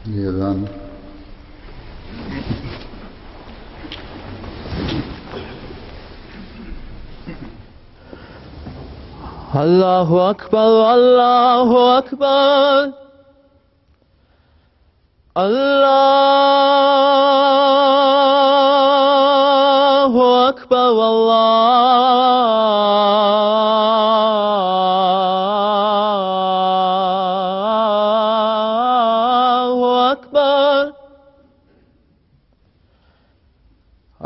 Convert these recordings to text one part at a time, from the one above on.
ये अज़ान अल्लाहु अकबर अल्लाहु अकबर अल्लाहु अकबर अल्लाहु अकबर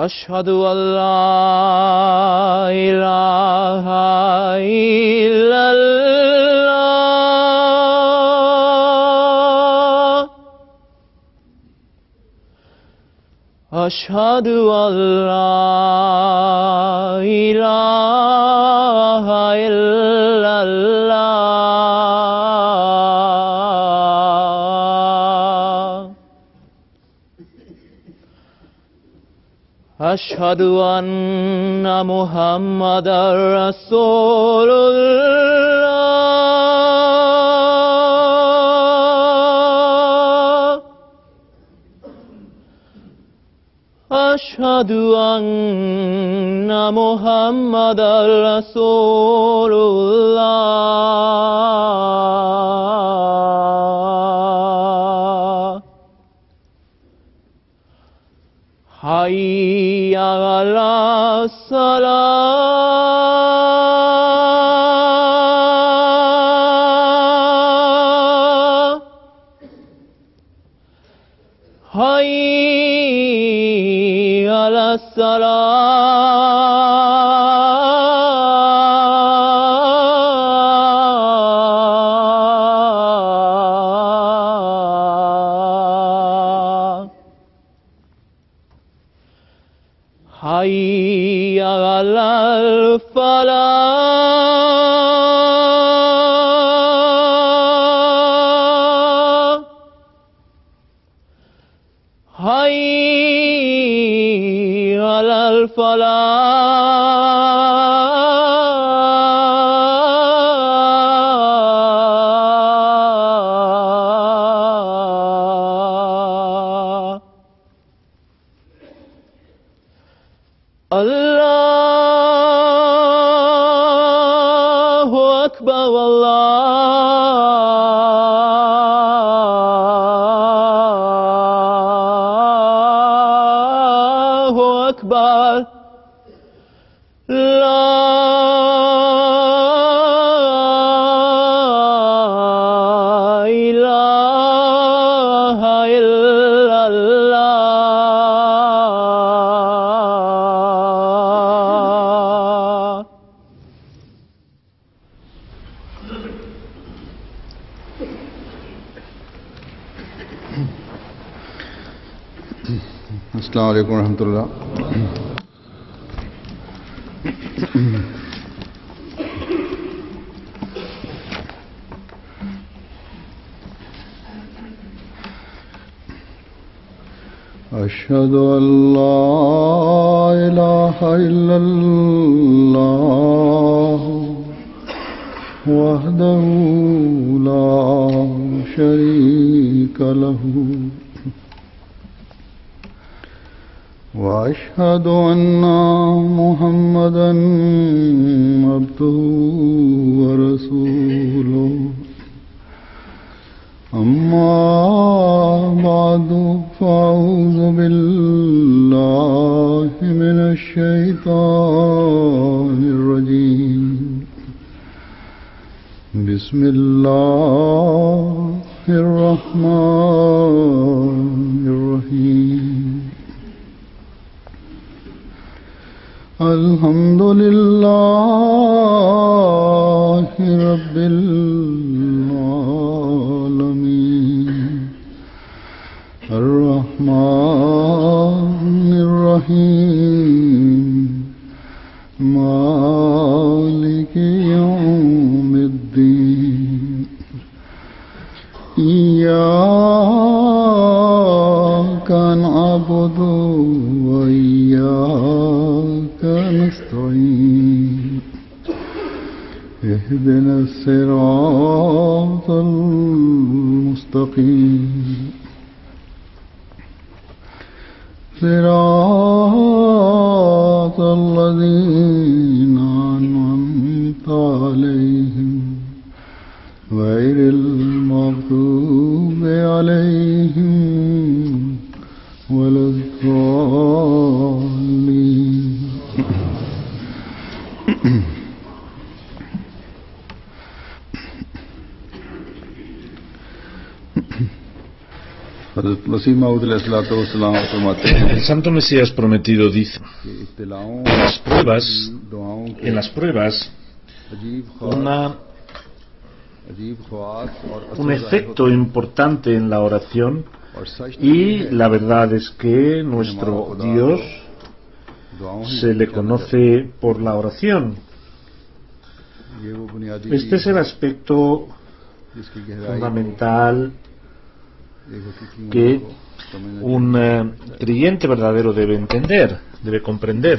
अशहदु अल्ला इलाहा इल्लल्लाह अशहदु अल्ला इलाहा इल्लल्लाह अशहदु अन्ना मुहम्मदर रसूलुल्लाह अशहदु अन्ना मुहम्मदर रसूलुल्लाह hayya ala salah hayya ala salah hayya alal falah hayya alal falah Allahu Akbar Allahu Akbar La ilaha illallah अस्सलाम वालेकुम रहमतुल्लाह। अशहदु अल्ला इलाहा इल्लल्लाह वहदहु ला शरीका लहू وأشهد أن محمدا عبده ورسوله أما بعد فأعوذ بالله من الشيطان الرجيم بسم الله الرحمن الرحيم الحمد لله رب العالمين الرحمن الرحيم مالك يوم الدين إياك نعبد وإياك نستعين اهدنا الصراط المستقيم صراط الذين أنعمت عليهم غير المغضوب عليهم ولا الضالين. حضرت مسیح موعود علیہ الصلوۃ والسلام فرماتے ہیں El Santo Mesías prometido dice: کہ ابتلاؤں دعاؤں کے en las pruebas, عجیب خواص اور un efecto importante en la oración, اور سچ y la verdad es que nuestro Dios دعاؤں se le conoce por la oración. یہ وہ بنیادی Este es el aspecto جس کی گہرائی fundamental ایک حقیقی que کو سمجھنا un creyente verdadero debe entender, debe comprender.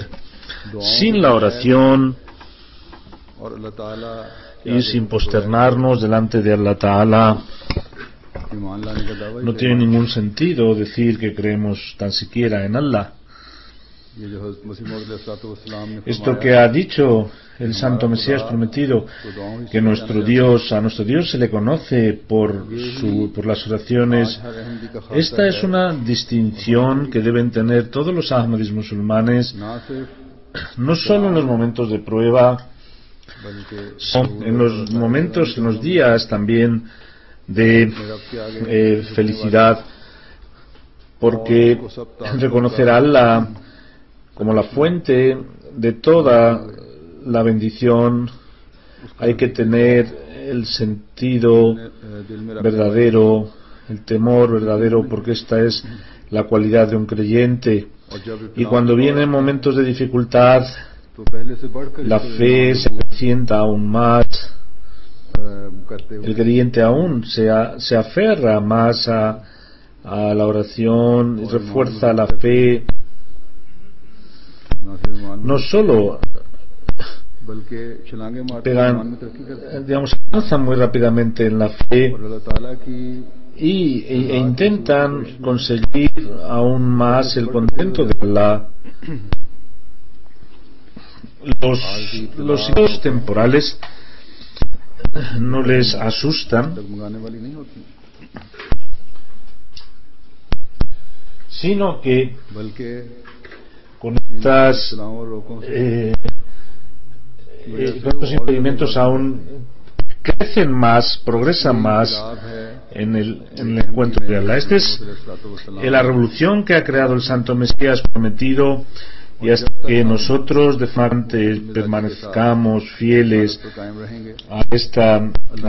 Sin la oración اور اللہ تعالیٰ y sin posternarnos delante de Allah Ta'ala, ایمان لانے کا دعویٰ no tiene ningún sentido decir que creemos tan siquiera en Allah. یہ جو حضرت مسیح موعود علیہ الصلوۃ والسلام نے Esto que ha dicho el Santo Mesías prometido, que a nuestro Dios se le conoce por las oraciones, esta es una distinción que deben tener todos los Ahmadis musulmanes, نہ صرف no solo en los momentos de prueba, بلکہ sino en los momentos, en los días también de felicidad, porque reconocer a Allah como la fuente de toda la bendición, hay que tener el sentido verdadero, el temor verdadero, porque esta es la cualidad de un creyente. Y cuando vienen momentos de dificultad, تو پہلے سے بڑھ کر la fe se acrecienta aún más, کرتے ہوئے el creyente aún se aferra más a la oración, y refuerza la fe, نہ صرف ایمان no solo بلکہ چھلانگیں مارتے pegan, ایمان میں ترقی کرتے ہیں digamos, avanzan muy rápidamente en la fe اور اللہ تعالیٰ کی e intentan conseguir aún más el contento de Allah. Los hijos temporales no les asustan, डगमगाने वाली नहीं होती, sino que बल्कि con estas इब्तिलाओं और रोकों से con estos impedimentos aún crecen más, progresan más खराब है en el encuentro de Allah. Esta es la revolución que ha creado el Santo Mesías prometido, y hasta que nosotros de frente permanezcamos fieles तो कायम रहेंगे a esta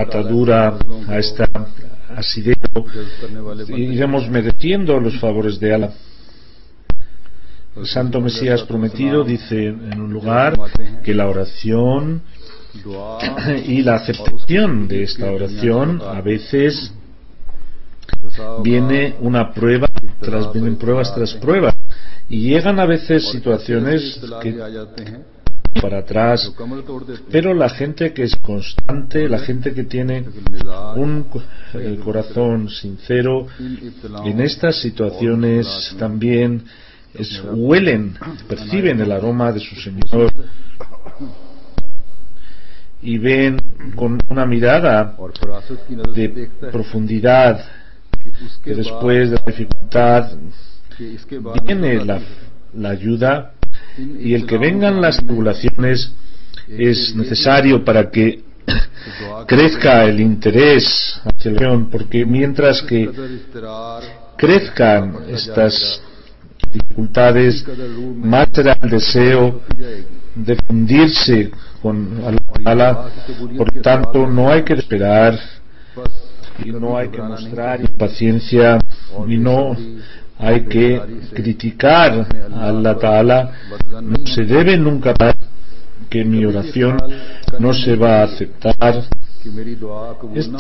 atadura, a esta asidero, जज्ब करने वाले iremos mereciendo los favores de Allah. El Santo Mesías prometido dice en un lugar que la oración दुआ y la aceptación de esta oración a veces viene una prueba vienen pruebas tras pruebas, y llegan a veces situaciones que आ जाते हैं para atrás, जो कमर तोड़ देते हैं, pero la gente que es constante, la gente que tiene मिजाज un corazón sincero, इन इब्तिलाओं en estas situaciones también huelen, perciben el aroma de su Señor y ven con una mirada और फरासत की नजर से de देखता है profundidad कि उसके que बाद después de la dificultad कि इसके बाद viene la ayuda, y el que vengan las tribulaciones es necesario para que crezca el interés hacia el Señor, porque mientras que कदर इस्तरार crezcan estas dificultades, más será el deseo की जाएगी de fundirse con Allah. Por tanto, no hay que esperar बस y no hay que mostrar impaciencia y no hay que criticar a Allah Ta'ala. No se debe nunca dar que mi oración no se va a aceptar. कि मेरी दुआ कबूल ना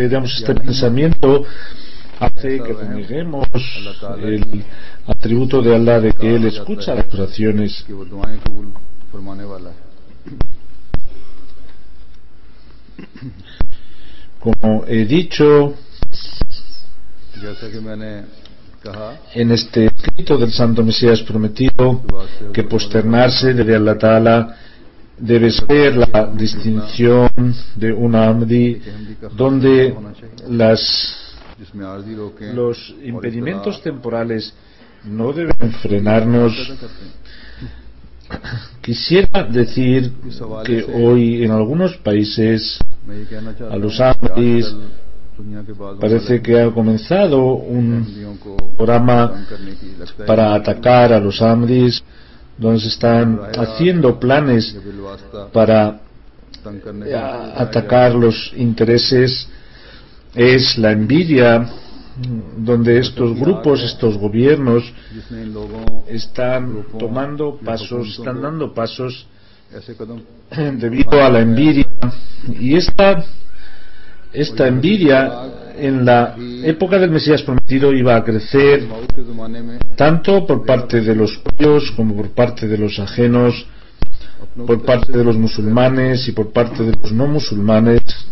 Digamos, este pensamiento hace que reneguemos el atributo de Allah de que Él escucha las oraciones. कि वो दुआएं कबूल फरमाने वाला है। Como he dicho, जैसा कि मैंने कहा en este escrito del Santo Mesías prometido que posternarse de Allah Ta'ala debe ser la distinción de un Ahmadi donde जिसमें आर्जी रोकें los impedimentos temporales no deben frenarnos. Quisiera decir que hoy en algunos países मैं ये कहना चाहता a los हूं कि Ahmadis आजकल दुनिया के बाद parece que ha comenzado un अहमदियों को programa कम करने की लगता है para atacar a los Ahmadis, donde se están haciendo planes कि बिलवास्ता para तंग करने की atacar los intereses. Es la envidia donde estos grupos, estos gobiernos जिसने इन लोगों están tomando pasos, están dando pasos ऐसे कदम debido a la envidia. Y esta envidia en la época del Mesías prometido iba a crecer मौत के ज़माने में tanto por parte de los propios como por parte de los ajenos, por parte de los musulmanes y por parte de los no musulmanes.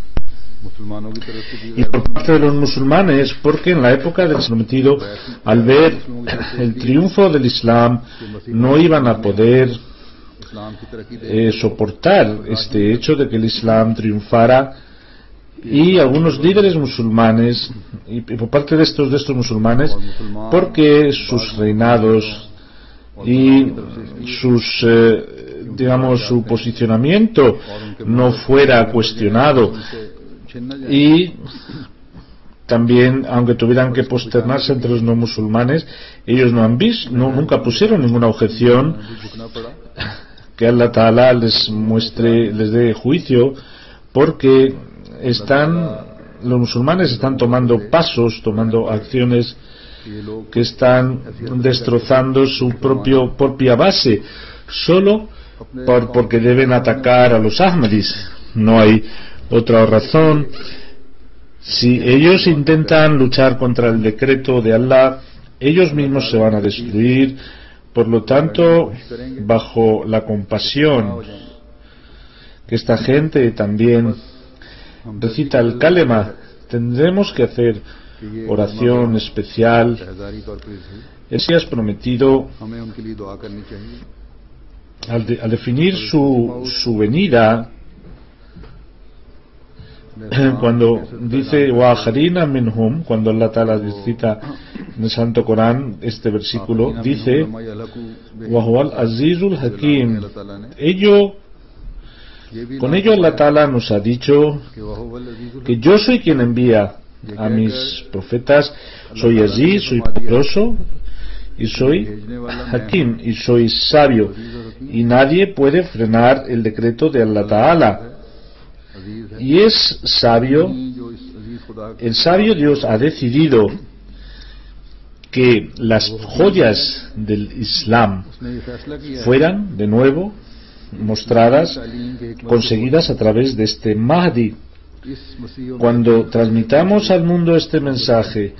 मुसलमानों की तरफ से भी Y por parte de los musulmanes, porque en la época del prometido, al ver el triunfo del Islam, no iban a poder इस्लाम की तरक्की soportar este hecho de que el Islam triunfara, y algunos líderes musulmanes, y por parte de estos musulmanes, porque sus reinados y sus digamos su posicionamiento no fuera cuestionado, y también aunque tuvieran que posternarse entre los no musulmanes, ellos no han visto, nunca pusieron ninguna objeción que Allah Ta'ala les muestre, les dé juicio, porque los musulmanes están tomando pasos, tomando acciones que están destrozando su propia base, solo porque deben atacar a los Ahmadis. No hay otra razón. Si ellos intentan luchar contra el decreto de Allah, ellos mismos se van a destruir. Por lo tanto, bajo la compasión que esta gente también recita el kalema, tendremos que hacer oración especial. El Mesías prometido, हमें उनके लिए दुआ करनी चाहिए al definir su venida, cuando dice Wajarina minhum, cuando Allah Ta'ala cita en el Santo Corán este versículo, dice Wahual Azizul Hakim. Con ello Allah Ta'ala nos ha dicho que yo soy quien envía a mis profetas, soy Aziz, soy poderoso, y soy Hakim, y soy sabio, y nadie puede frenar el decreto de Allah Ta'ala. Y es sabio, el sabio Dios ha decidido que las joyas del Islam fueran de nuevo mostradas, conseguidas a través de este Mahdi. Cuando transmitamos al mundo este mensaje,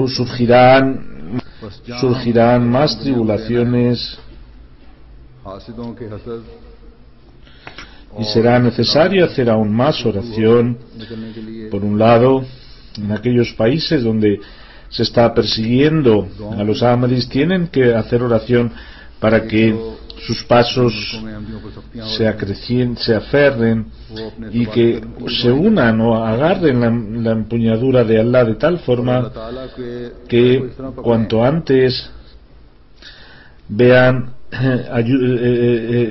surgirán más tribulaciones, y será necesario hacer aún más oración. Por un lado, en aquellos países donde se está persiguiendo a los Ahmadis, tienen que hacer oración para que sus pasos se aferren y que se unan o agarren la empuñadura de Allah de tal forma que cuanto antes vean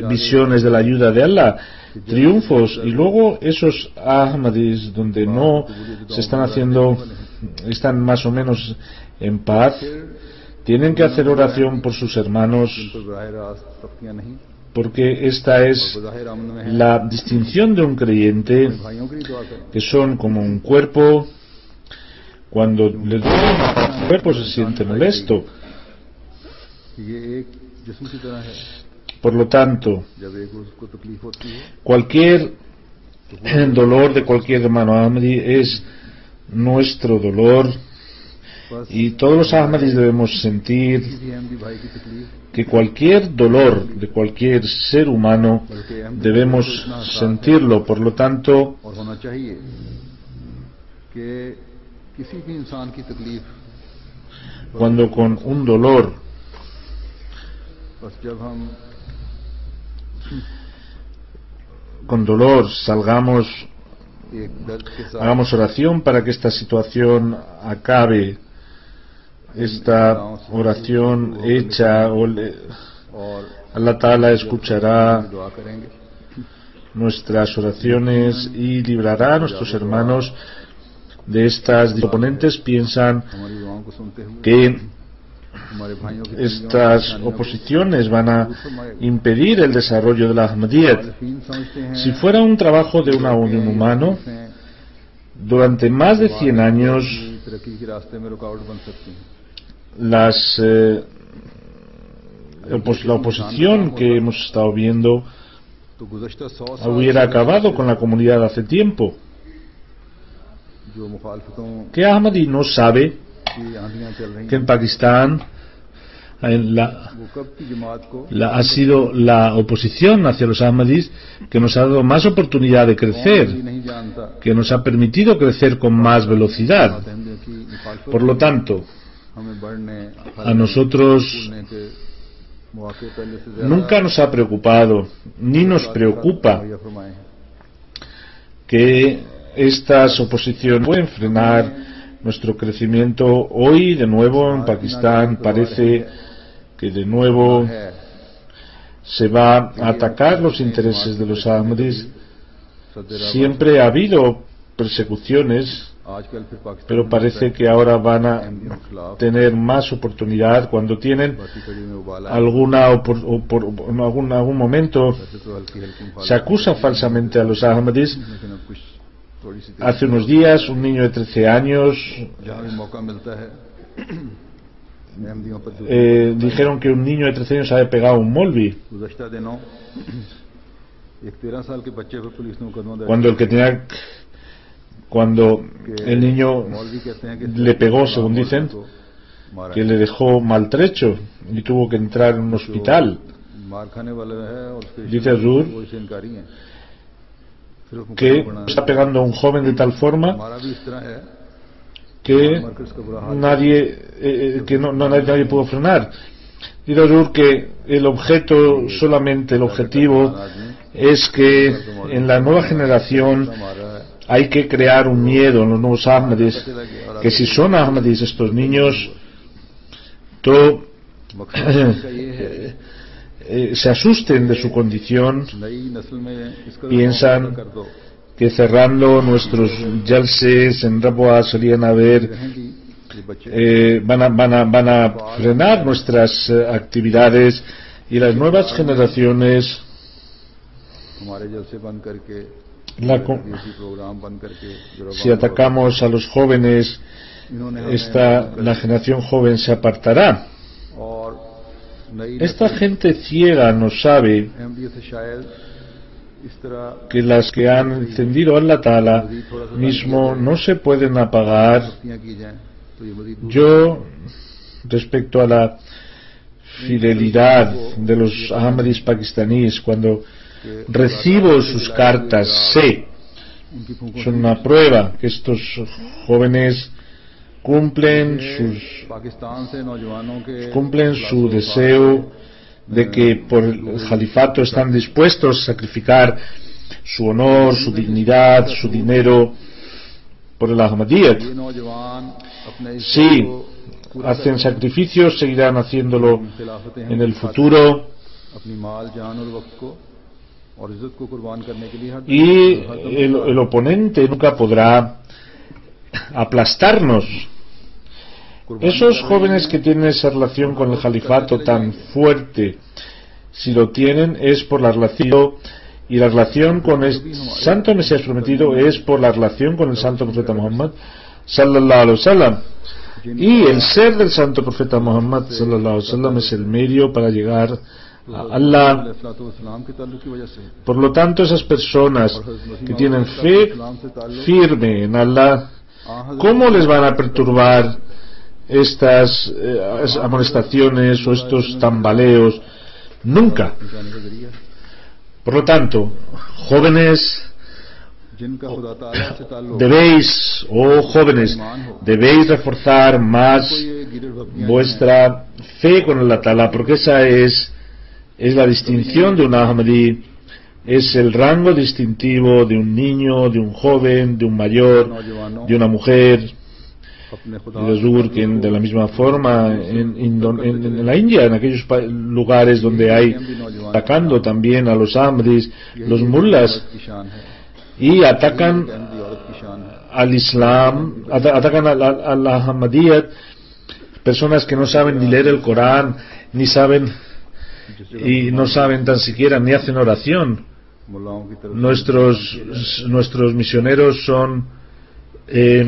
visiones de la ayuda de Allah, triunfos, y luego esos Ahmadis donde no se están haciendo, están más o menos en paz, tienen que hacer oración por sus hermanos, porque esta es la distinción de un creyente, que son como un cuerpo. Cuando le duele el cuerpo se siente molesto. Por lo tanto, cualquier dolor de cualquier hermano Ahmadi es nuestro dolor, y todos los Ahmadis debemos sentir que cualquier dolor de cualquier ser humano debemos sentirlo. Por lo tanto, cuando con un dolor बस जब हम salgamos, एक दर्द के साथ hagamos oración para que esta situación acabe. Esta oración hecha, और Allah Ta'ala escuchará दुआ करेंगे nuestras oraciones y librará a nuestros hermanos de estas. Los oponentes piensan हमारी दुआओं को सुनते हुए que हमारे भाइयों की estas oposiciones van a impedir el desarrollo de la Ahmadiyyat. मुखालिफीन समझते हैं Si fuera un trabajo de un humano, durante más de 100 años कि तरक्की के रास्ते में रुकावट बन सकती हैं la oposición que hemos estado viendo तो गुज़श्ता 100 साल hubiera acabado con la comunidad hace tiempo. जो मुखालफतों ¿Qué Ahmadi no sabe की आंधियां चल रही que हैं en Pakistán वो कब की जमात को ha sido la oposición hacia los Ahmadis que nos ha dado más oportunidad de भी crecer, नहीं जानता que nos ha permitido crecer con más velocidad? अहमदियों की मुखालफत Por lo tanto, हमें बढ़ने a nosotros फूलने के मौके पहले से ज्यादा nunca nos ha preocupado, ni nos preocupa मुहैया फरमाए हैं que estas oposiciones pueden frenar nuestro crecimiento. Hoy, de nuevo, en Pakistán parece que de nuevo है se va a atacar los intereses de los Ahmadis. सदर Siempre ha habido persecuciones, आजकल फिर Pakistan pero parece que ahora van a अहमदियों के खिलाफ tener más oportunidad cuando tienen भर्ती कड़ी में उबाला है en algún momento वैसे तो हल्की हल्की se acusa falsamente a los Ahmadis. लेकिन अब कुछ थोड़ी सी Hace unos días un niño de 13 años जहाँ भी मौका मिलता है अहमदियों पर dijeron que un niño de 13 años había pegado a un molvi, गुज़श्ता दिनों एक 13 साल के बच्चे पर पुलिस ने मुकदमा दर्ज cuando el niño मौलवी कहते हैं कि le pegó, según dicen, को मारा que le dejó maltrecho y tuvo que entrar en un hospital. मार खाने वाला है और उसके Dice Azur वो इसे इनकारी हैं फिर वो que मुकदमा está pegando a un joven de tal forma हमारा भी इस तरह है que मरकज का बुरा हाल nadie pudo frenar. Dice Azur que el objetivo es que en la nueva generación हमारा है hay que crear un miedo en los nuevos Ahmadis, que si son Ahmadis estos niños, मकसद का ये है se asusten de su condición, नई नस्ल में इसका piensan कर दो que cerrando nuestros jalses en Rabwa salían a ver, रहेंगी ये बच्चे van a frenar nuestras actividades, y las nuevas generaciones, हमारे जलसे बंद करके देसी प्रोग्राम बंद करके जो si atacamos a los jóvenes, इन्होंने la generación joven se apartará. और नई Esta gente ciega no sabe Ahmadiyyat से शायद इस तरह que las que han encendido a Allah Ta'ala mismo no se pueden apagar. भक्तियां की जाएं तो ये मजीद Yo, respecto a la fidelidad de los Ahmadis pakistaníes, cuando recibo sus cartas, sé, उनकी फूंकों son una prueba que estos jóvenes cumplen Pakistan से नौजवानों के su deseo de que por el califato están dispuestos a sacrificar su honor, su dignidad, su dinero por el Ahmadiyyat. ये नौजवान अपने इस Sí, hacen sacrificios, seguirán haciéndolo खिलाफतें en el futuro, अपनी माल जान और वक्त को और इज्जत को कुर्बान करने के लिए हर y el oponente nunca podrá aplastarnos. Esos jóvenes que tienen esa relación con el califato tan fuerte, si lo tienen, es por la relación, y la relación con el santo Mesías prometido es por la relación con el santo profeta Muhammad sallallahu alaihi wasallam. Y el ser del santo profeta Muhammad sallallahu alaihi wasallam es el medio para llegar a Allah. Por lo tanto, esas personas que tienen fe firme en Allah, ¿cómo les van a perturbar estas amonestaciones o estos tambaleos? Nunca. Por lo tanto, jóvenes, debéis reforzar más vuestra fe con Allah Ta'ala, porque esa es la distinción de un Ahmadi, es el rango distintivo de un niño, de un joven, de un mayor, de una mujer. Que de la misma forma en la India, en aquellos lugares donde hay atacando también a los Ahmadis, los mullas, y atacan al Islam, atacan a la Ahmadiyyat, personas que no saben ni leer el Corán, ni saben y no saben tan siquiera ni hacen oración. Nuestros misioneros se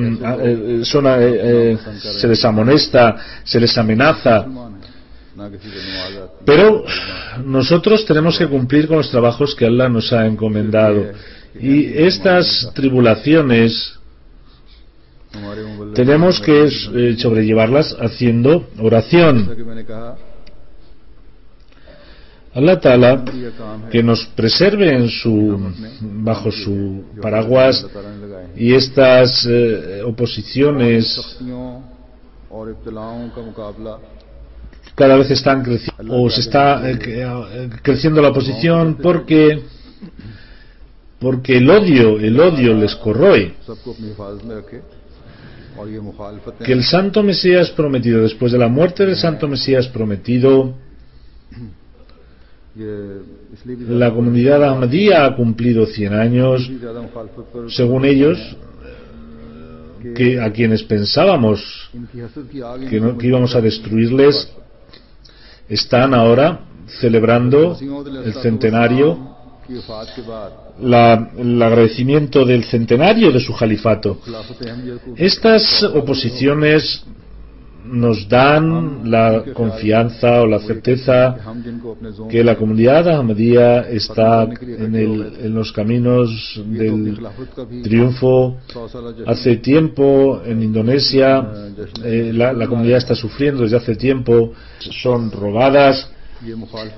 les amonesta, se les amenaza, pero nosotros tenemos que cumplir con los trabajos que Allah nos ha encomendado, y estas tribulaciones tenemos que sobrellevarlas haciendo oración. Allah Ta'ala que nos preserve bajo su paraguas, y estas oposiciones cada vez están creciendo, o se está creciendo la oposición porque el odio les corroe. Que el Santo Mesías prometido, después de la muerte del Santo Mesías prometido, la comunidad Ahmadiyya ha cumplido 100 años, según ellos, a quienes pensábamos que íbamos a destruirles, están ahora celebrando el centenario, el agradecimiento del centenario de su califato. Estas oposiciones nos dan la confianza o la certeza que la comunidad Ahmadiyya está en los caminos del triunfo. Hace tiempo en Indonesia la comunidad está sufriendo desde hace tiempo, son robadas,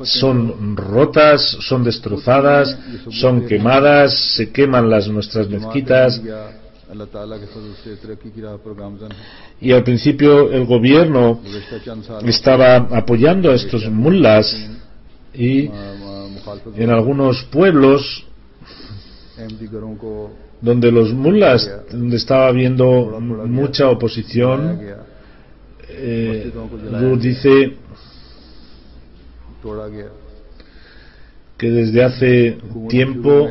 son rotas, son destrozadas, son quemadas, se queman nuestras mezquitas. Y al principio el gobierno estaba apoyando a estos mullahs, y en algunos pueblos donde los mullahs, donde estaba habiendo mucha oposición, dice que desde hace tiempo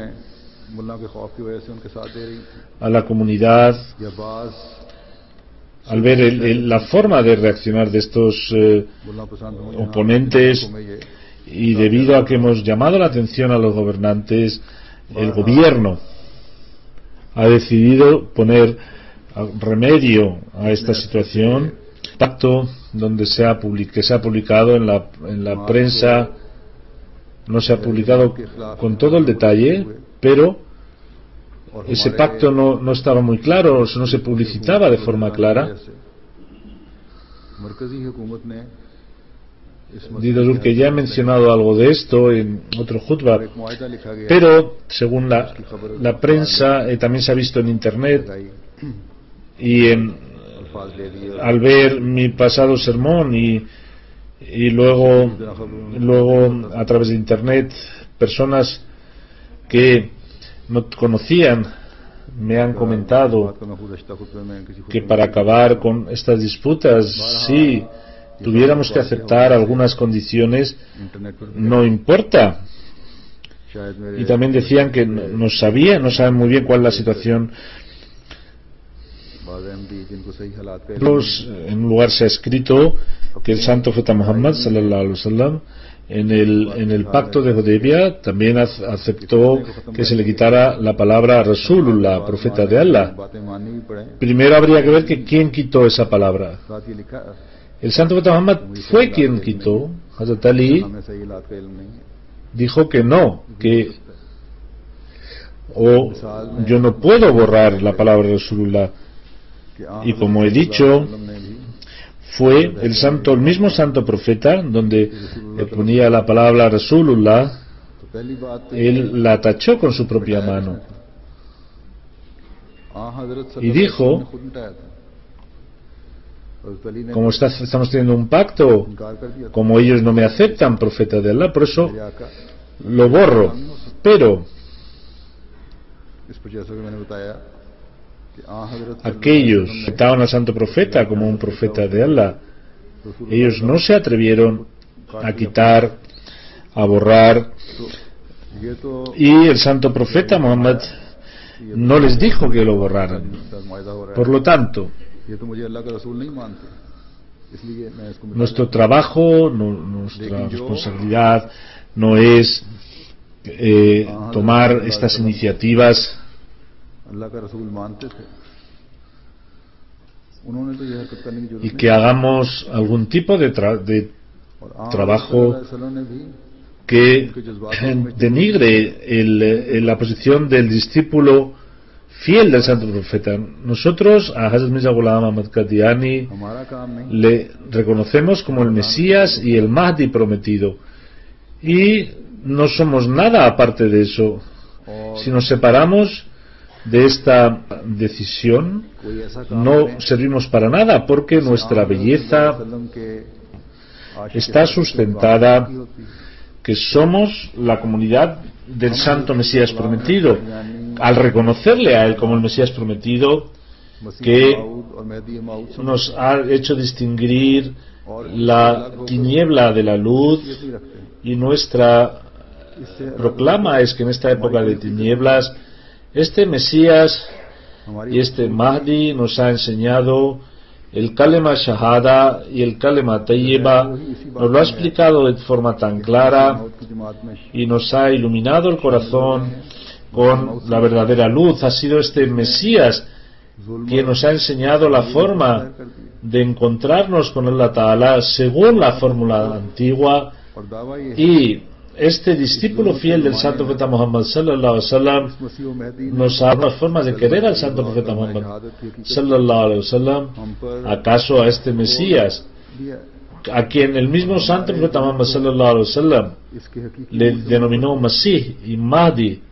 a la comunidad, al ver la forma de reaccionar de estos oponentes, y debido a que hemos llamado la atención a los gobernantes, el gobierno ha decidido poner remedio a esta situación. Pacto que se ha publicado en la prensa, no se ha publicado con todo el detalle, pero ese pacto no estaba muy claro, no se publicitaba de forma clara. Digo que ya he mencionado algo de esto en otro khutbah, pero según la prensa, también se ha visto en internet, y al ver mi pasado sermón y luego a través de internet, personas que no conocían me han comentado que para acabar con estas disputas, si tuviéramos que aceptar algunas condiciones, no importa. Y también decían que no saben muy bien cuál es la situación. En un lugar se ha escrito que el santo profeta Muhammad sallallahu alaihi wasallam en el pacto de Hudaybiyah también aceptó que se le quitara la palabra Rasulullah, profeta de Allah. Primero habría que ver quién quitó esa palabra. El santo profeta Muhammad fue quien quitó. Hazrat Ali dijo que no, yo no puedo borrar la palabra Rasulullah. Y como he dicho, fue el mismo santo profeta donde le ponía la palabra Rasulullah, él la tachó con su propia mano y dijo हज़रत अली ने como estamos teniendo un pacto, इनकार कर दिया, como ellos no me aceptan, profeta de Allah, por eso मेरे आका lo borro. Pero इस पर जैसा कि मैंने बताया कि हज़रत aquellos que estaban al santo profeta como un profeta de Allah, ellos no se atrevieron a quitar, a borrar, ये तो y el santo profeta Muhammad no les dijo que lo borraran. मायदा हो रहा Por lo tanto, है, ये तो मुझे अल्लाह का रसूल नहीं मानते, इसलिए मैं इसको मिटा nuestro trabajo, nuestra responsabilidad no es tomar estas iniciativas अल्लाह का रसूल मानते थे, उन्होंने तो ये हरकत करने की जरूरत y que hagamos algún tipo de trabajo ने भी que denigre la posición del discípulo fiel del santo profeta. Nosotros a Hazrat Mirza Ghulam Ahmad Qadiani हमारा काम नहीं, le reconocemos como el Mesías y el Mahdi prometido, y no somos nada aparte de eso. Si nos separamos de esta decisión, कोई ऐसा काम no servimos para nada, porque nuestra belleza está sustentada que somos la comunidad del santo Mesías prometido. Al reconocerle a él como el Mesías prometido, que nos ha hecho distinguir la tiniebla de la luz, y nuestra proclama es que en esta época de tinieblas este Mesías y este Mahdi nos ha enseñado el Kalema Shahada y el Kalema Tayyiba, nos lo ha explicado de forma tan clara y nos ha iluminado el corazón con la verdadera luz. Ha sido este Mesías quien nos ha enseñado la forma de encontrarnos con Allah Ta'ala según la fórmula antigua, y este discípulo fiel del santo profeta Muhammad sallallahu alaihi wasallam nos ha dado una forma de querer al santo profeta Muhammad sallallahu alaihi wasallam. ¿Acaso a este Mesías, a quien el mismo santo profeta Muhammad sallallahu alaihi wasallam le denominó Masih y Mahdi,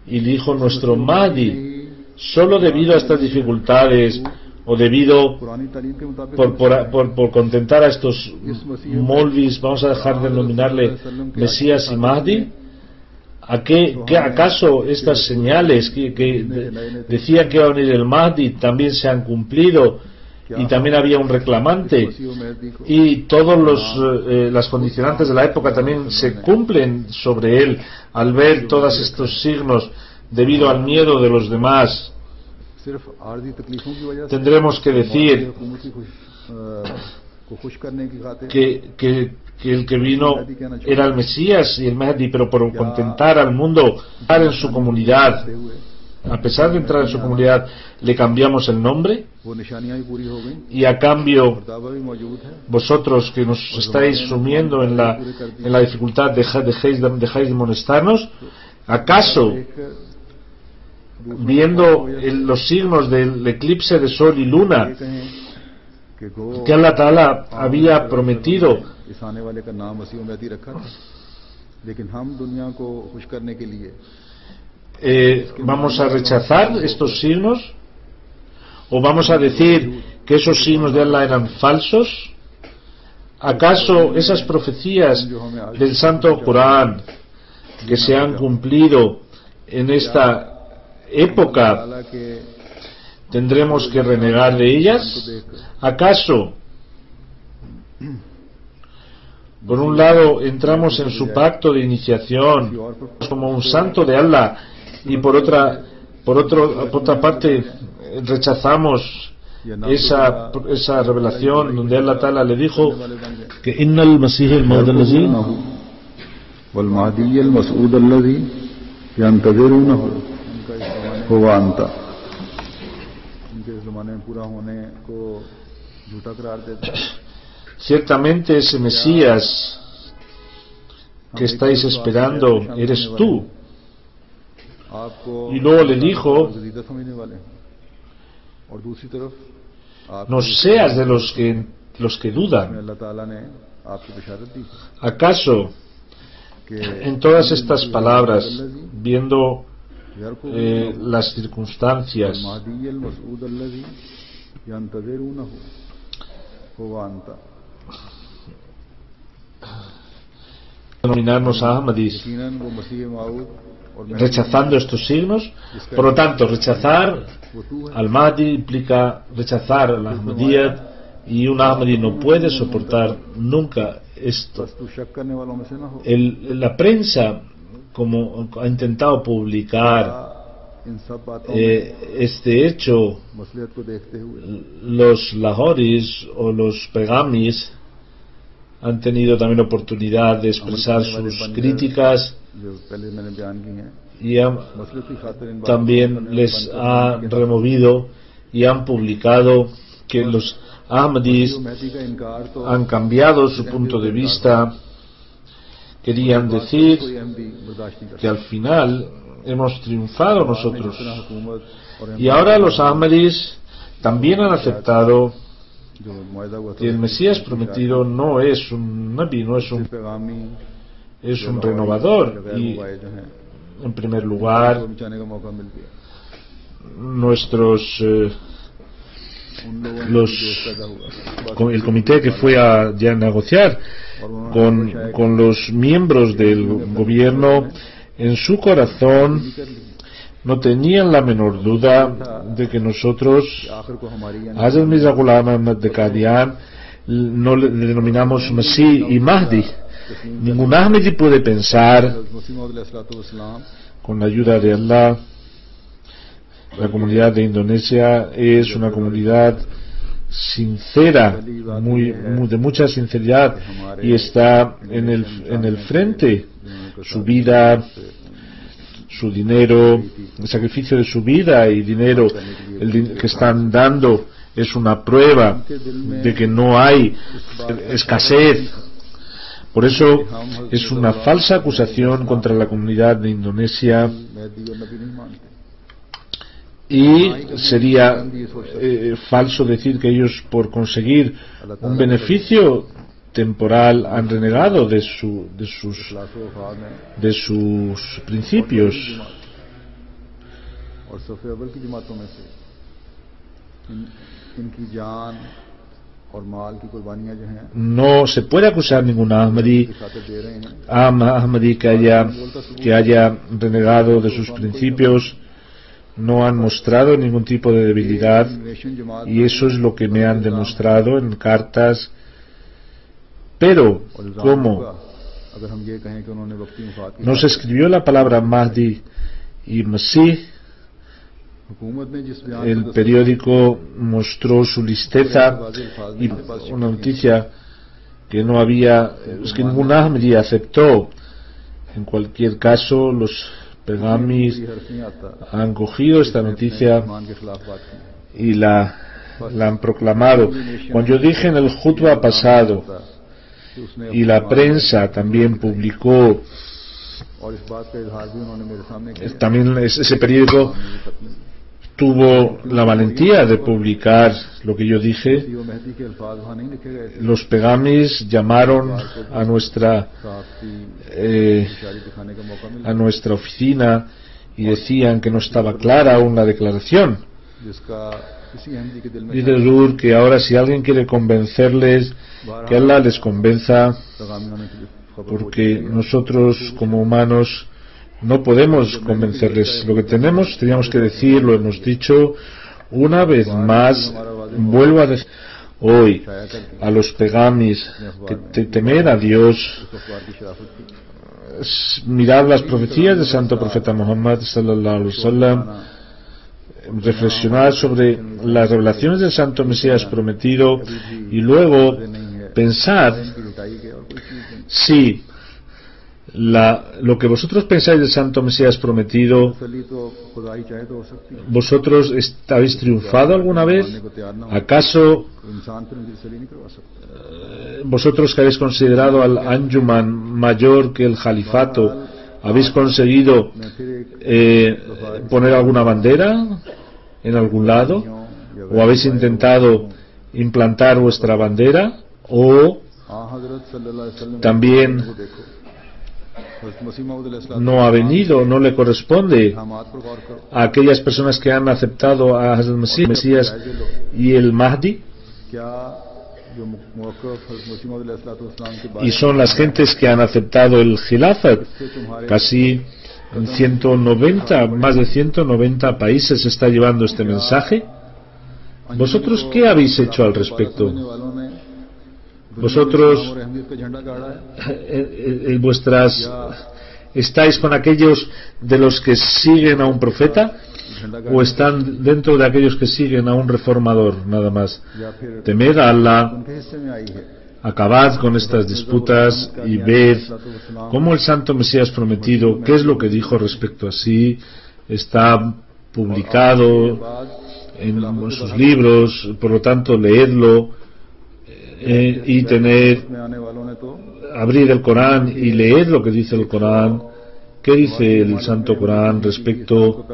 y dijo nuestro Mahdi, solo debido a estas dificultades o debido por contentar a estos molvis, vamos a dejar de denominarle Mesías y Mahdi? ¿Acaso estas señales que decían que iba a venir el Mahdi también se han cumplido, y también había un reclamante, y todos las condicionantes de la época también se cumplen sobre él al ver todos estos signos debido al miedo de los demás? Tendremos que decir que el que vino era el Mesías y el Mahdi, pero por contentar al mundo, entrar en su comunidad, a pesar de entrar en su comunidad, le cambiamos el nombre, y a cambio vosotros que nos estáis sumiendo en la dificultad, dejáis de molestarnos. ¿Acaso viendo los signos del eclipse de sol y luna que Allah Ta'ala había prometido, vamos a rechazar estos signos, o vamos a decir que esos signos de Allah eran falsos? ¿Acaso esas profecías del Santo Corán que se han cumplido en esta época tendremos que renegar de ellas? ¿Acaso por un lado entramos en su pacto de iniciación como un santo de Allah, y por otra parte rechazamos esa revelación donde Allah Ta'ala le dijo que innal masih al-mahdi allazi wal mahdi al-mas'ud allazi yantazirunahu huwa anta? Ciertamente ese Mesías que estáis esperando eres tú. Y luego le dijo, no seas de los que dudan. ¿Acaso en todas estas palabras, viendo las circunstancias, denominarnos a Ahmadis rechazando estos signos. Por lo tanto, rechazar al Mahdi implica rechazar al Ahmadiyyat, y un Ahmadi no puede soportar nunca esto. La prensa, como ha intentado publicar este hecho, los Lahoris o los Pegamis han tenido también oportunidad de expresar sus críticas, y también les ha removido y han publicado que los Ahmadis han cambiado su punto de vista. Querían decir que al final hemos triunfado nosotros, y ahora los Ahmadis también han aceptado que el Mesías prometido no es un Nabi, es un renovador. Y en primer lugar, el comité que fue a negociar con los miembros del gobierno, en su corazón no tenían la menor duda de que nosotros, Hazrat Mirza Ghulam Ahmad de Qadian, no le denominamos Masih y Mahdi. Ningún Ahmadi puede pensar, con la ayuda de Allah, la comunidad de Indonesia es una comunidad sincera, de mucha sinceridad, y está en el frente. Su vida, su dinero, el sacrificio de su vida y dinero que están dando es una prueba de que no hay escasez. Por eso es una falsa acusación contra la comunidad de Indonesia, y sería falso decir que ellos, por conseguir un beneficio temporal, han renegado de sus principios. No se puede acusar a ningún Ahmadi que haya renegado de sus principios. No han mostrado ningún tipo de debilidad, y eso es lo que me han demostrado en cartas. Pero como no se escribió la palabra Mahdi y Masih, el periódico mostró su listeza y una noticia que no había, es que ningún Ahmadi aceptó. En cualquier caso, los Pegamis han cogido esta noticia y la han proclamado. Cuando yo dije en el Jutba pasado, y la prensa también publicó, también ese periódico tuvo la valentía de publicar lo que yo dije. Los Pegamis llamaron a nuestra oficina y decían que no estaba clara aún la declaración. Dice Zur que ahora, si alguien quiere convencerles, que Allah les convenza, porque nosotros como humanos no podemos convencerles. Lo que teníamos que decir, lo hemos dicho una vez más. Vuelvo a decir hoy a los Pegamis que temer a Dios, mirad las profecías del santo profeta Muhammad sallallahu alaihi wasallam, reflexionar sobre las revelaciones del santo Mesías prometido, y luego pensar si lo que vosotros pensáis del santo Mesías prometido, vosotros habéis triunfado alguna vez. ¿Acaso vosotros, que habéis considerado al Anjuman mayor que el Califato, habéis conseguido poner alguna bandera en algún lado? ¿O habéis intentado implantar vuestra bandera? ¿O también no ha venido, no le corresponde a aquellas personas que han aceptado a Hazrat Mesías y el Mahdi? जो मुवक्कफ हज़रत मसीह मौऊद अलैहिस्सलाम के बारे y son las gentes que han aceptado el Khilafat. Casi en 190, más de 190 países está llevando este mensaje. ¿Vosotros qué habéis hecho al respecto? ¿Vosotros estáis con aquellos de los que siguen a un profeta o están dentro de aquellos que siguen a un reformador nada más? Temed a Allah, acabad con estas disputas y ved cómo el Santo Mesías prometido, qué es lo que dijo respecto a sí, está publicado en sus libros, por lo tanto leedlo y abrir el Corán y leer lo que dice el Corán. ¿Qué dice el Santo Corán respecto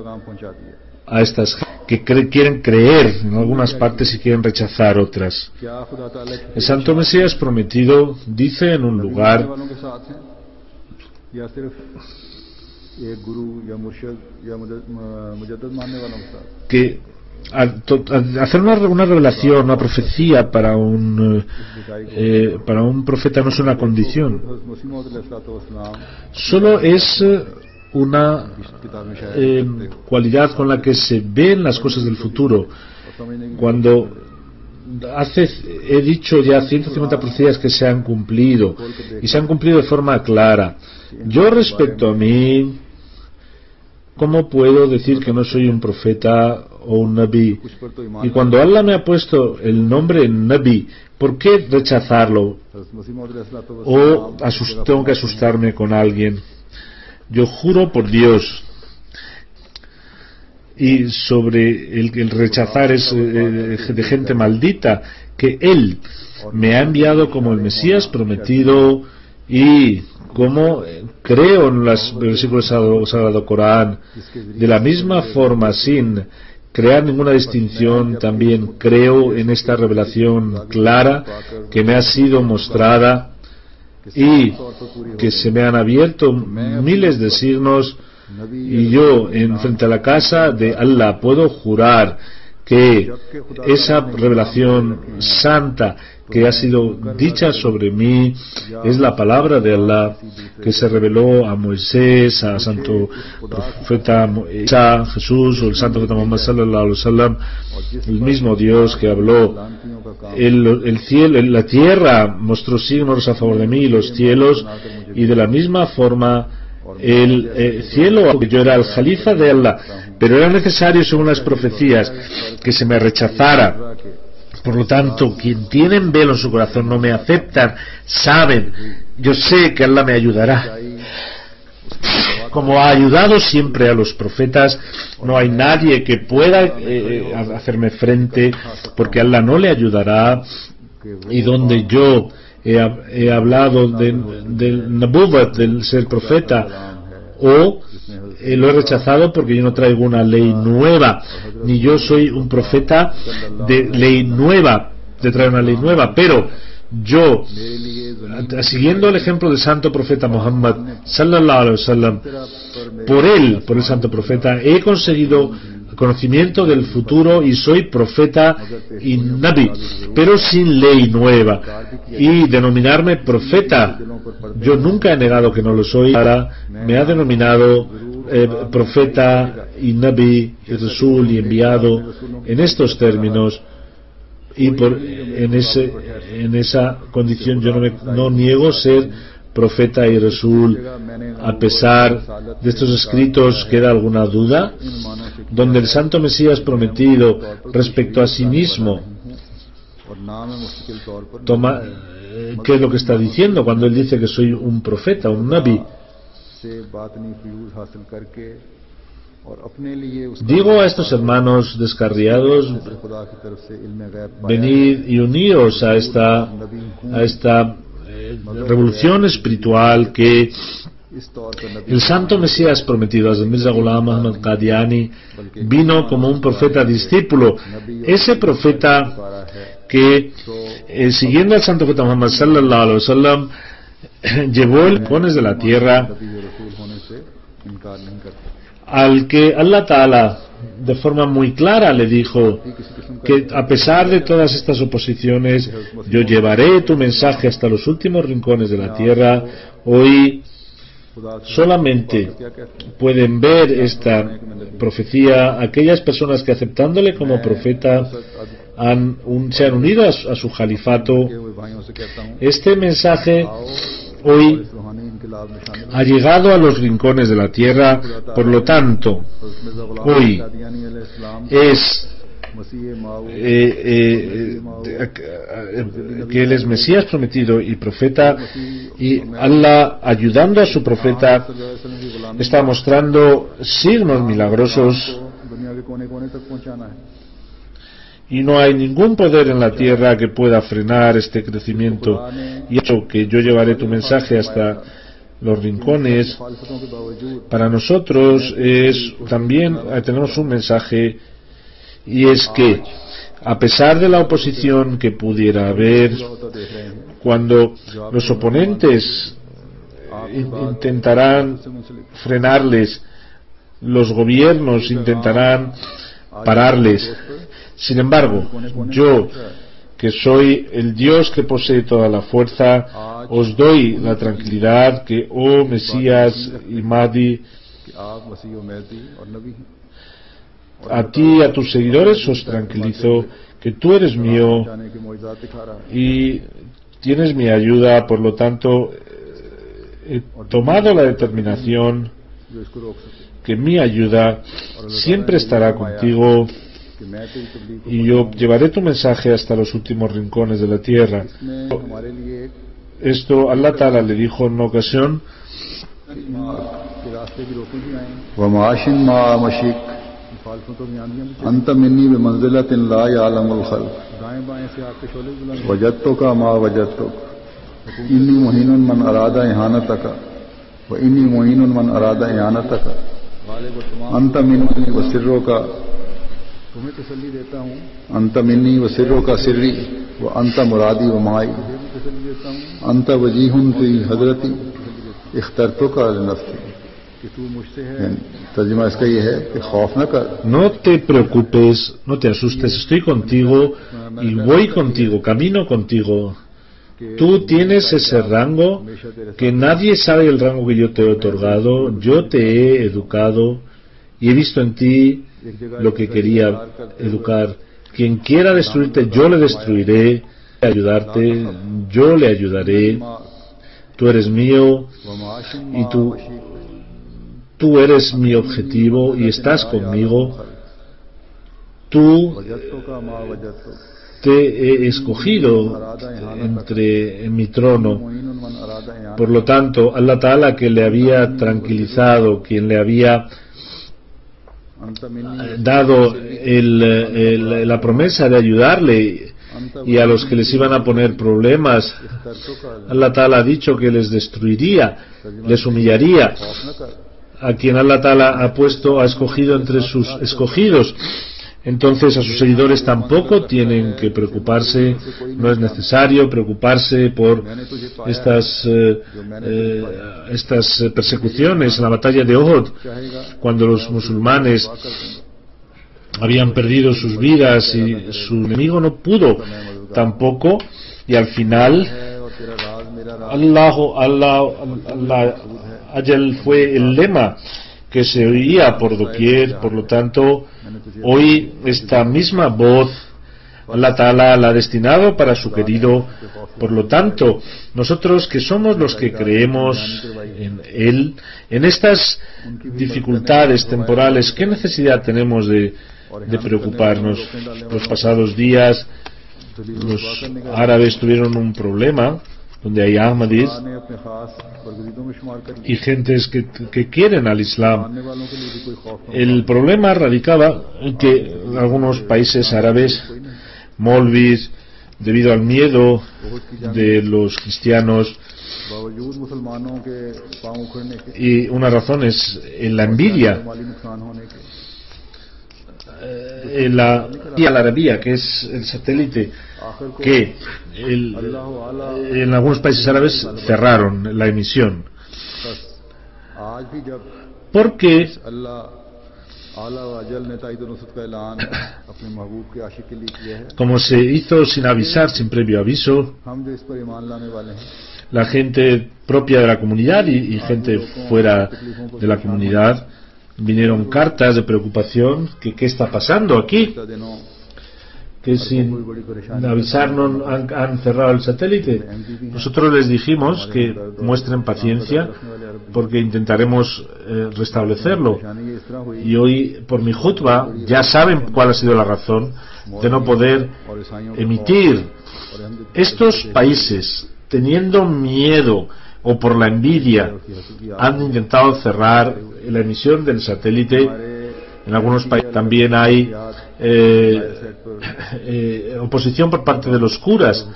a estas que quieren creer en algunas partes y quieren rechazar otras? El Santo Mesías prometido dice en un lugar que hacer una revelación, una profecía para un profeta no es una condición, solo es una cualidad con la que se ven las cosas del futuro. Cuando he dicho ya 150 profecías que se han cumplido y se han cumplido de forma clara. Yo respecto a mí, ¿cómo puedo decir que no soy un profeta o un nabi? Y cuando Allah me ha puesto el nombre nabi, ¿por qué rechazarlo? ¿O tengo que asustarme con alguien? Yo juro por Dios, y sobre el rechazar es de gente maldita, que Él me ha enviado como el Mesías prometido, y como creo en los versículos del Sagrado Corán, de la misma forma, sin crear ninguna distinción, también creo en esta revelación clara que me ha sido mostrada y que se me han abierto miles de signos, y yo en frente a la casa de Allah puedo jurar que esa revelación santa que ha sido dicha sobre mí es la palabra de Allah que se reveló a Moisés, a Santo Profeta a Jesús, o el Santo Profeta Muhammad sallallahu alaihi wasallam, el mismo Dios que habló. El cielo, la tierra mostró signos a favor de mí, los cielos, y de la misma forma el cielo, yo era el Jalifa de Allah, pero era necesario, según las profecías, que se me rechazara. Por lo tanto, quien tienen velo en su corazón, no me aceptan, saben, yo sé que Allah me ayudará. Como ha ayudado siempre a los profetas, no hay nadie que pueda hacerme frente, porque Allah no le ayudará. Y donde yo he hablado del Nabuwat, del ser profeta, o lo he rechazado porque yo no traigo una ley nueva, ni yo soy un profeta de ley nueva, de traer una ley nueva, pero yo, siguiendo el ejemplo del santo profeta Muhammad sallallahu alaihi wasallam, por el santo profeta he conseguido conocimiento del futuro y soy profeta y nabi, pero sin ley nueva. Y denominarme profeta, yo nunca he negado que no lo soy. Ahora me ha denominado profeta y nabi y rasul y enviado en estos términos, y en esa condición yo no niego ser profeta y rasul. A pesar de estos escritos, ¿queda alguna duda? Donde el Santo Mesías prometido respecto a sí mismo ¿qué es lo que está diciendo cuando él dice que soy un profeta, un nabi? Digo a estos hermanos descarriados, venid y uníos a esta revolución espiritual que el Santo Mesías prometido, Hazrat Mirza Ghulam Ahmad Qadiani, vino como un profeta discípulo. Ese profeta que, siguiendo al Santo Profeta Muhammad sallallahu alaihi wasallam, llevó el cones de la tierra, al que Allah Ta'ala de forma muy clara le dijo que a pesar de todas estas oposiciones, yo llevaré tu mensaje hasta los últimos rincones de la tierra. Hoy solamente pueden ver esta profecía aquellas personas que, aceptándole como profeta, se han unido a su califato. Este mensaje hoy ha llegado a los rincones de la tierra. Por lo tanto, hoy es que Él es Mesías prometido y profeta, y Allah, ayudando a su profeta, está mostrando signos milagrosos, y no hay ningún poder en la tierra que pueda frenar este crecimiento. Y hecho que yo llevaré tu mensaje hasta los rincones, para nosotros también tenemos un mensaje, y es que a pesar de la oposición que pudiera haber, cuando los oponentes intentarán frenarles, los gobiernos intentarán pararles. Sin embargo, yo, que soy el Dios que posee toda la fuerza, os doy la tranquilidad que, oh Mesías y Mahdi, a ti y a tus seguidores os tranquilizo que tú eres mío y tienes mi ayuda. Por lo tanto, he tomado la determinación que mi ayuda siempre estará contigo, y yo llevaré tu mensaje hasta los últimos rincones de la tierra. Esto Allah Ta'ala le dijo en una ocasión: anta minni bi manzilatin la ya'lamul khalq wajadtuka ma wajadtuk inni muhinun man arada ihanataka wa inni muhinun man arada ihanataka anta minni wa sirruka तुम्हें तसल्ली देता हूँ अंत मिन्नी व सिर्रों का सिर्री व अंत मुरादी व माई अंत वजीहुन फी हजरती इख्तरतो का नफ्सी कि तू मुझसे है। तर्जुमा इसका ये है कि खौफ न कर, no te preocupes, no te asustes, estoy contigo y voy contigo, camino contigo. Tú tienes ese rango que nadie sabe, el rango que yo te he otorgado. Yo te he educado y he visto en ti lo que quería educar. Quien quiera destruirte, yo le destruiré. Ayudarte, yo le ayudaré. Tú eres mío y tú eres mi objetivo y estás conmigo. Tú te he escogido en mi trono. Por lo tanto, Allah Ta'ala, que le había tranquilizado, quien le había dado la promesa de ayudarle, y a los que les iban a poner problemas, Allah Ta'ala ha dicho que les destruiría, les humillaría. A quien Allah Ta'ala ha escogido entre sus escogidos, entonces a sus seguidores tampoco tienen que preocuparse. No es necesario preocuparse por estas persecuciones. En la batalla de Uhud, cuando los musulmanes habían perdido sus vidas y su enemigo no pudo tampoco, y al final Allah Ajal fue el lema que se oía por doquier. Por lo tanto, hoy esta misma voz Allah Ta'ala la ha destinado para su querido. Por lo tanto, nosotros, que somos los que creemos en Él, en estas dificultades temporales, ¿qué necesidad tenemos de preocuparnos? Los pasados días los árabes tuvieron un problema donde hay Ahmadis y gentes que quieren al Islam. El problema radicaba en que en algunos países árabes, Molvis, debido al miedo de los cristianos, y una razón es la envidia, la Arabia, que es el satélite, que en algunos países árabes cerraron la emisión, porque आला व अजल ने ताईद नुसरत का ऐलान अपने महबूब के आशिक के लिए किया है। Como se hizo sin avisar, sin previo aviso, हम जो इस पर ईमान लाने वाले हैं la gente propia de la comunidad y gente fuera de la comunidad vinieron cartas de preocupación que qué está pasando aquí, पिछले दिनों que sin avisarnos han cerrado el satélite. Nosotros les dijimos que muestren paciencia porque intentaremos restablecerlo. परेशानी ये इस तरह हुई Y hoy, por mi jutba, ya saben cuál ha sido la razón de no poder और ईसाइयों को emitir. और हम Estos países, teniendo miedo o por la envidia, han intentado cerrar la emisión del satélite. En algunos países también hay oposición por parte de los curas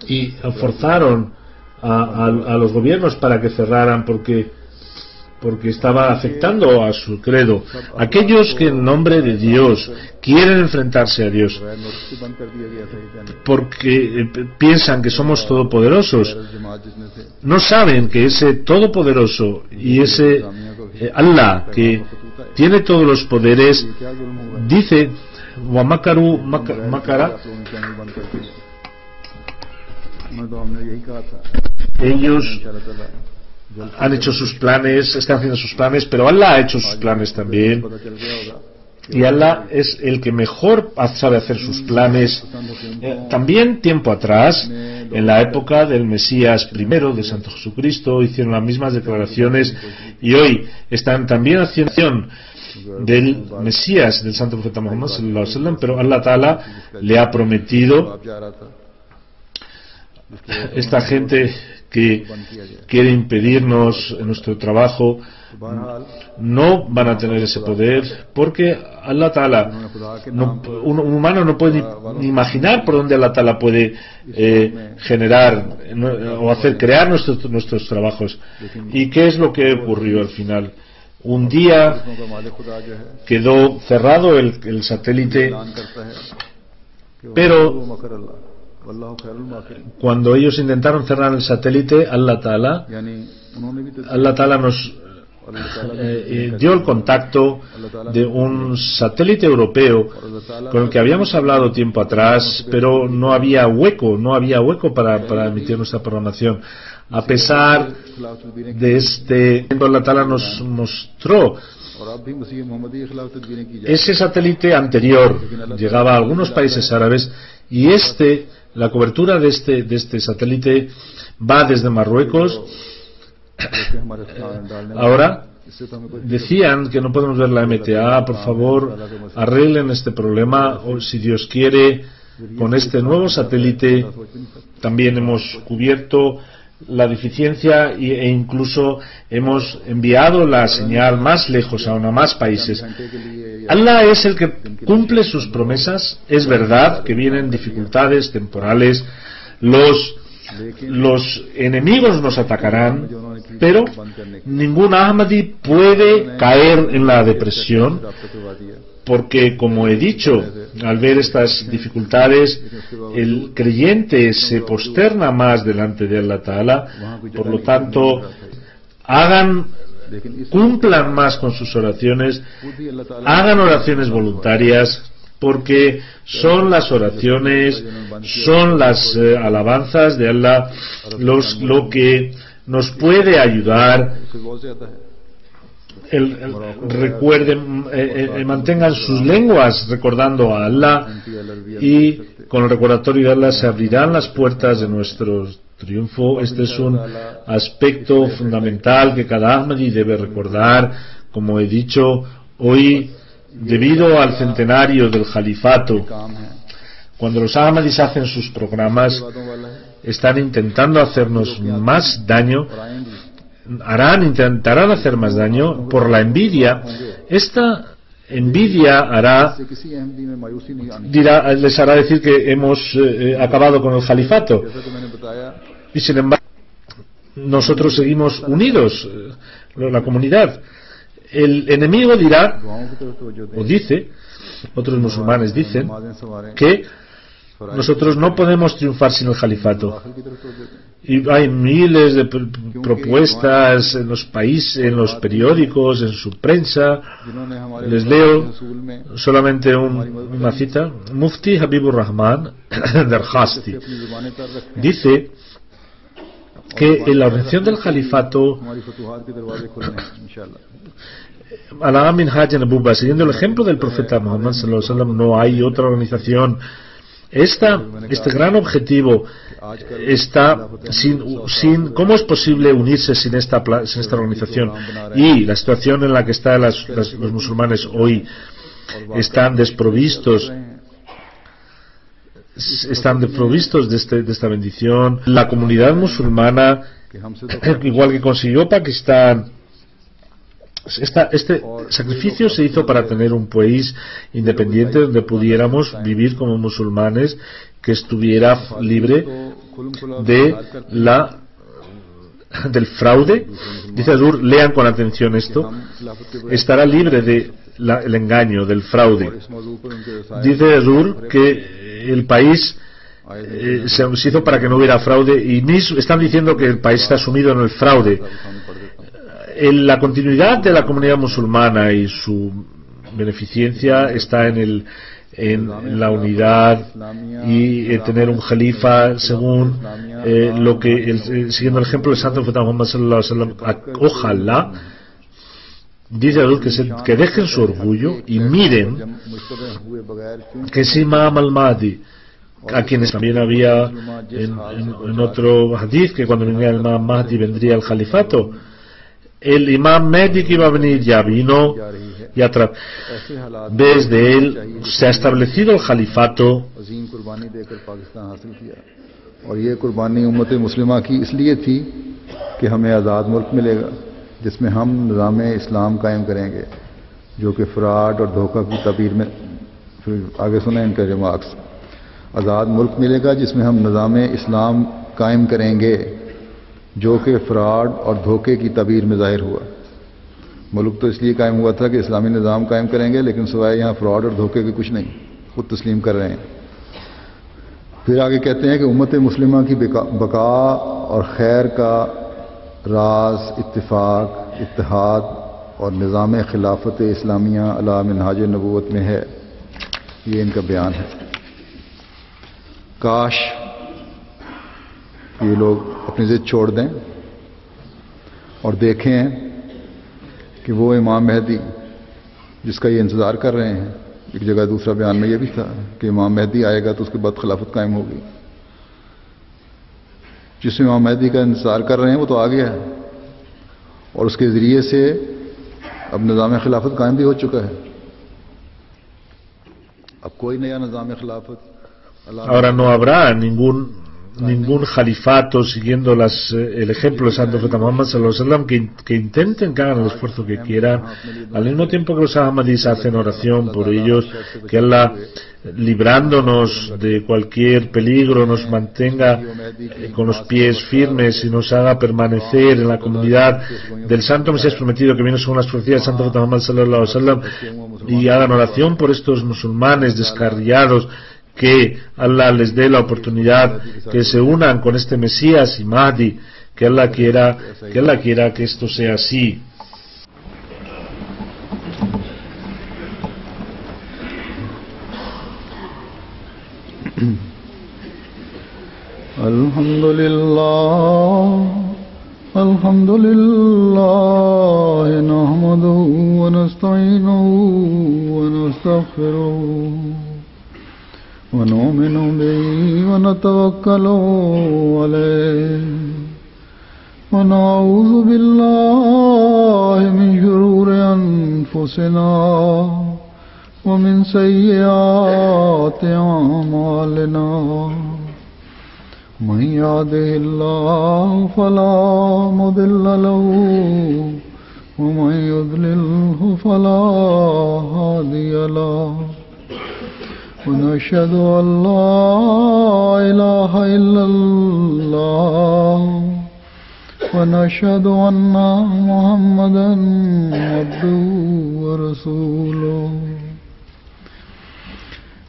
y forzaron a los gobiernos para que cerraran porque estaba afectando a su credo. Aquellos que en nombre de Dios quieren enfrentarse a Dios porque piensan que somos todopoderosos, no saben que ese todopoderoso y ese Allah que tiene todos los poderes dice Wamakaru Makara, ellos han hecho sus planes, están haciendo sus planes, pero Allah ha hecho sus planes también. Y Allah es el que mejor sabe hacer sus planes. También tiempo atrás, en la época del Mesías primero, de Santo Jesucristo, hicieron las mismas declaraciones y hoy están también haciendo del Mesías, del Santo Profeta Muhammad sallallahu alaihi wasallam, pero Allah Ta'ala le ha prometido esta gente que quiere impedirnos en nuestro trabajo no van a tener ese poder porque Allah Ta'ala un humano no puede ni imaginar por dónde Allah Ta'ala puede generar o hacer crear nuestros trabajos. ¿Y qué es lo que ocurrió al final? Un día quedó cerrado el satélite, pero cuando ellos intentaron cerrar el satélite, Allah Ta'ala nos dio el contacto de un satélite europeo con el que habíamos hablado tiempo atrás, pero no había hueco para emitir nuestra programación. A pesar de Allah Ta'ala nos mostró ese satélite anterior, llegaba a algunos países árabes y la cobertura de este satélite va desde Marruecos. Ahora decían que no podemos ver la MTA, por favor arreglen este problema, o si Dios quiere, con este nuevo satélite también hemos cubierto la deficiencia e incluso hemos enviado la señal más lejos, a más países. Allah es el que cumple sus promesas. Es verdad que vienen dificultades temporales, los enemigos nos atacarán, pero ningún Ahmadi puede caer en la depresión, porque, como he dicho, al ver estas dificultades, el creyente se posterna más delante de Allah Ta'ala. Por lo tanto, cumplan más con sus oraciones, hagan oraciones voluntarias, porque son las oraciones, son las alabanzas de Allah lo que nos puede ayudar. Recuerden, mantengan sus lenguas recordando a Allah, y con el recordatorio de Allah se abrirán las puertas de nuestro triunfo. Este es un aspecto fundamental que cada Ahmadi debe recordar. Como he dicho, hoy, debido al centenario del califato, cuando los Ahmadis hacen sus programas, están intentando hacernos más daño, intentarán hacer más daño por la envidia. Esta envidia les hará decir que hemos acabado con el califato, y sin embargo nosotros seguimos unidos, la comunidad. El enemigo dirá, o dice, otros musulmanes dicen, que nosotros no podemos triunfar sin el califato. Y hay miles de propuestas en los países, en los periódicos, en su prensa. Les leo solamente una cita. Mufti Habibur Rahman Darhasti dice que en la organización del califato Ala Minhaj an-Nubuwwah, siguiendo el ejemplo del profeta Muhammad sallallahu alaihi wasallam, no hay otra organización. Este gran objetivo está sin ¿cómo es posible unirse sin esta organización? Y la situación en la que están los musulmanes hoy están desprovistos de esta bendición. La comunidad musulmana, igual que consiguió Pakistán, este sacrificio se hizo para tener un país independiente donde pudiéramos vivir como musulmanes, que estuviera libre del fraude. Dice Azur, lean con atención esto, estará libre del engaño, del fraude. Dice Azur que el país se hizo para que no hubiera fraude, y están diciendo que el país está sumido en el fraude. La continuidad de la comunidad musulmana y su beneficencia está en la unidad y tener un califa según siguiendo el ejemplo del santo profeta Muhammad sallallahu alaihi wasallam. Ojalá, dice Adul, que dejen su orgullo y miren que es Imam al-Mahdi, a quienes también había en otro hadith que cuando venía el Imam Mahdi vendría el califato. El Imam Mahdi que iba a venir ya vino, y desde él se ha establecido el califato. और ये कुर्बानी उम्मत मुस्लिमा की इसलिए थी कि हमें आज़ाद मुल्क मिलेगा जिसमें हम निज़ाम इस्लाम कायम करेंगे, जो कि फ्रॉड और धोखा की तबीर में, फिर आगे सुने इनके रिमार्क्स। आज़ाद मुल्क मिलेगा जिसमें हम निज़ाम इस्लाम कायम करेंगे, जो कि फ्रॉड और धोखे की तबीर में ज़ाहिर हुआ। मुल्क तो इसलिए कायम हुआ था कि इस्लामी निज़ाम कायम करेंगे, लेकिन सिवाय यहाँ फ्रॉड और धोखे के कुछ नहीं, खुद तस्लीम कर रहे हैं। फिर आगे कहते हैं कि उम्मत मुस्लिमा की बका और खैर का राज इत्तिफाक, इत्तेहाद और निज़ाम खिलाफत इस्लामिया अला मिनहाज नबूवत में है। ये इनका बयान है। काश ये लोग अपनी ज़िद छोड़ दें और देखें कि वो इमाम मेहदी जिसका ये इंतज़ार कर रहे हैं। एक जगह दूसरा बयान में ये भी था कि इमाम मेहदी आएगा तो उसके बाद खिलाफत कायम होगी। जिस इमाम मेहदी का इंतज़ार कर रहे हैं वो तो आ गया है, और उसके ज़रिए से अब निज़ाम खिलाफत कायम भी हो चुका है। अब कोई नया निज़ाम खिलाफत ahora no habrá ningún califato siguiendo el ejemplo de Santo Profeta Muhammad sallallahu alaihi wasallam, que intenten, que hagan el esfuerzo que quieran, al mismo tiempo que los Ahmadis hacen oración por ellos, que Allah, librándonos de cualquier peligro, nos mantenga con los pies firmes y nos haga permanecer en la comunidad del Santo Mesías prometido que viene según las profecías del Santo Profeta Muhammad sallallahu alaihi wasallam, y hagan oración por estos musulmanes descarriados, que Allah les dé la oportunidad, que se unan con este Mesías y Mahdi, que Allah quiera que esto sea así. Alhamdulillah, nahmaduhu wa nasta'inuhu wa nastaghfiruh. ونؤمن به ونتوكل عليه ونعوذ بالله من شرور أنفسنا ومن سيئات أعمالنا من يهده الله فلا مضل له ومن يضلله فلا هادي له ونشهد أن لا إله إلا الله ونشهد أن محمدا عبده ورسوله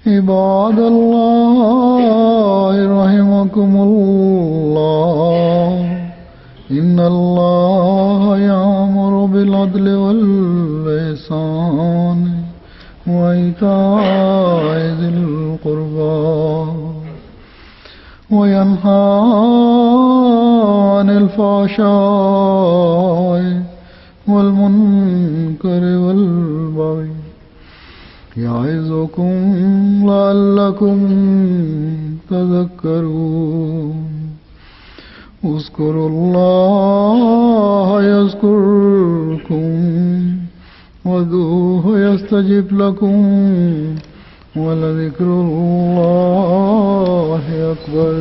عباد الله رحمكم الله إن الله يأمر بالعدل والإحسان وإيتاء ذي القربى وينهى عن الفحشاء والمنكر والبغي يعظكم لعلكم تذكرون اذكروا الله يذكركم وادعوه يستجب لكم ولذكر الله أكبر